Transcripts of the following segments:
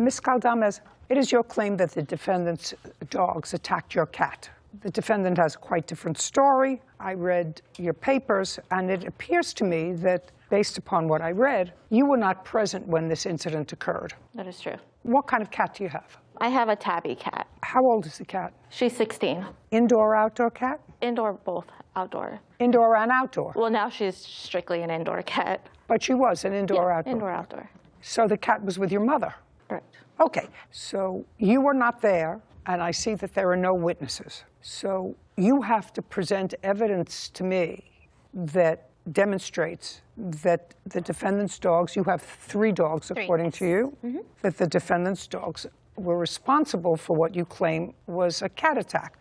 Ms. Caldames, it is your claim that the defendant's dogs attacked your cat. The defendant has a quite different story. I read your papers, and it appears to me that, based upon what I read, you were not present when this incident occurred. That is true. What kind of cat do you have? I have a tabby cat. How old is the cat? She's 16. Indoor, outdoor cat? Indoor, both. Outdoor. Indoor and outdoor? Well, now she's strictly an indoor cat. But she was an indoor, outdoor? Indoor, outdoor. So the cat was with your mother? Correct. Okay, so you were not there, and I see that there are no witnesses. So you have to present evidence to me that demonstrates that the defendant's dogs, you have 3 dogs according to you, that the defendant's dogs were responsible for what you claim was a cat attack.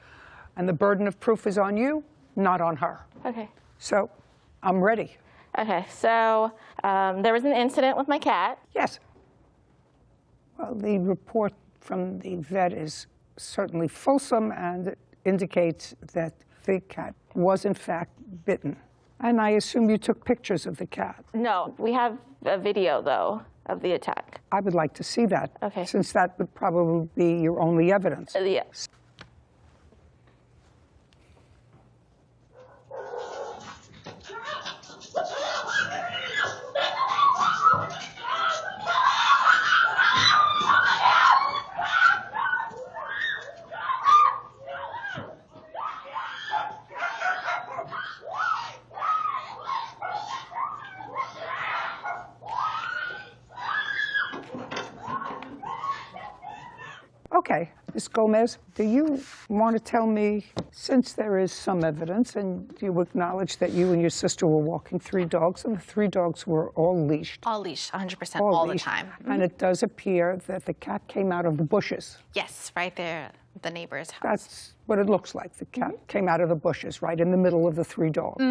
And the burden of proof is on you, not on her. Okay. So I'm ready. Okay, so there was an incident with my cat. Yes. Well, the report from the vet is certainly fulsome, and it indicates that the cat was, in fact, bitten. And I assume you took pictures of the cat. No, we have a video, though, of the attack. I would like to see that, Okay. since that would probably be your only evidence. Yes. Okay, Ms. Gomez, do you want to tell me, since there is some evidence, and you acknowledge that you and your sister were walking 3 dogs, and the 3 dogs were all leashed? All leashed, 100%, all the leashed. time. And it does appear that the cat came out of the bushes. Yes, right there, the neighbor's house. That's what it looks like. The cat came out of the bushes, right in the middle of the 3 dogs.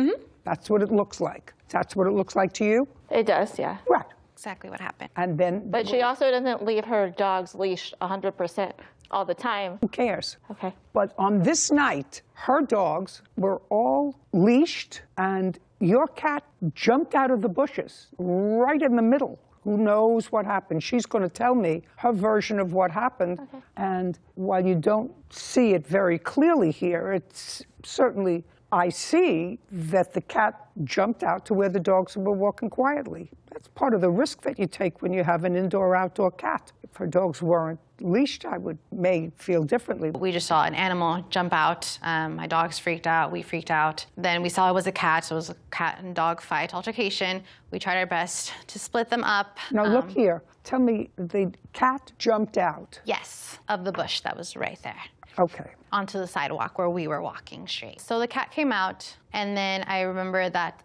That's what it looks like. That's what it looks like to you? It does, yeah. Right. Exactly what happened. And then... But she also doesn't leave her dogs leashed 100% all the time. Who cares? Okay. But on this night, her dogs were all leashed, and your cat jumped out of the bushes right in the middle. Who knows what happened? She's going to tell me her version of what happened. Okay. And while you don't see it very clearly here, it's certainly, I see that the cat jumped out to where the dogs were walking quietly. That's part of the risk that you take when you have an indoor-outdoor cat. If her dogs weren't leashed, I may feel differently. We just saw an animal jump out. My dogs freaked out. We freaked out. Then we saw it was a cat, so it was a cat and dog fight altercation. We tried our best to split them up. Now, look here. Tell me, the cat jumped out? Yes, of the bush that was right there. Okay. Onto the sidewalk where we were walking straight. So the cat came out, and then I remember that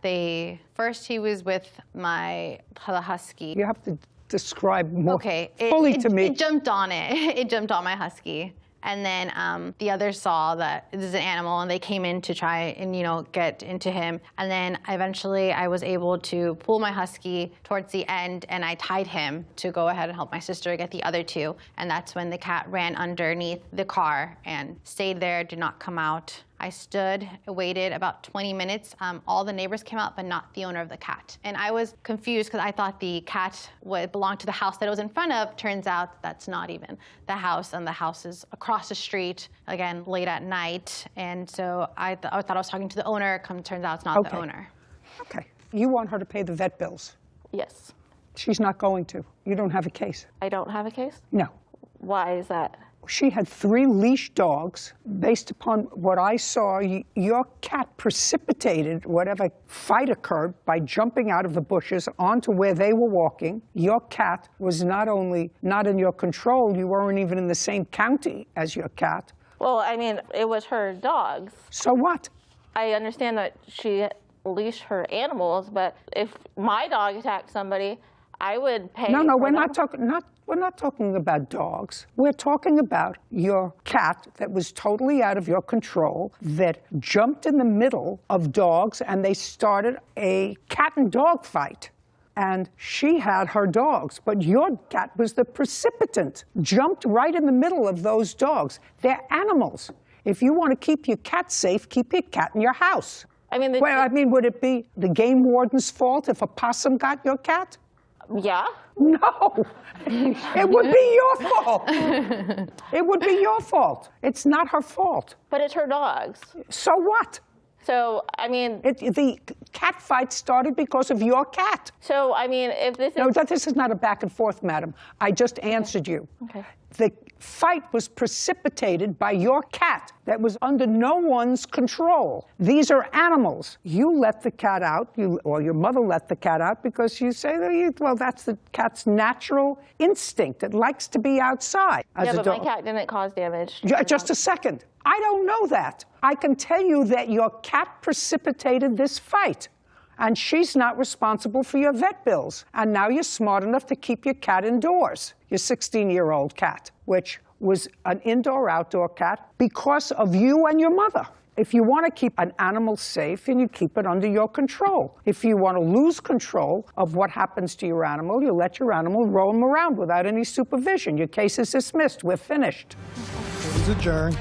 first he was with the husky. You have to describe more fully to me. It jumped on it. It jumped on my husky. And then the others saw that this is an animal, and they came in to try and, get into him. And then eventually I was able to pull my husky towards the end, and I tied him to go ahead and help my sister get the other 2. And that's when the cat ran underneath the car and stayed there, did not come out. I stood, waited about 20 minutes. All the neighbors came out, but not the owner of the cat. And I was confused because I thought the cat would belong to the house that it was in front of. Turns out that's not even the house, and the house is across the street, again, late at night. And so I thought I was talking to the owner. Turns out it's not the owner. Okay. You want her to pay the vet bills? Yes. She's not going to. You don't have a case. I don't have a case? No. Why is that? She had 3 leashed dogs. Based upon what I saw, your cat precipitated whatever fight occurred by jumping out of the bushes onto where they were walking. Your cat was not only not in your control, you weren't even in the same county as your cat. Well, I mean, it was her dogs. So what? I understand that she leashed her animals, but if my dog attacked somebody, I would pay. No, we're not talking about dogs. We're talking about your cat that was totally out of your control, that jumped in the middle of dogs, and they started a cat and dog fight. And she had her dogs, but your cat was the precipitant, jumped right in the middle of those dogs. They're animals. If you want to keep your cat safe, keep your cat in your house. I mean, would it be the game warden's fault if a possum got your cat? Yeah. No, it would be your fault. It would be your fault. It's not her fault. But it's her dog's. So what? So, I mean, The cat fight started because of your cat. so, I mean, if this is... No, this is not a back and forth, madam. I just answered you. Okay. The fight was precipitated by your cat that was under no one's control. These are animals. You let the cat out, or your mother let the cat out because you say, well, that's the cat's natural instinct. It likes to be outside. Yeah, but my cat didn't cause damage. Just a second. I don't know that. I can tell you that your cat precipitated this fight. And she's not responsible for your vet bills. And now you're smart enough to keep your cat indoors, your 16-year-old cat, which was an indoor-outdoor cat because of you and your mother. If you want to keep an animal safe, and you keep it under your control. If you want to lose control of what happens to your animal, you let your animal roam around without any supervision. Your case is dismissed. We're finished. It is adjourned.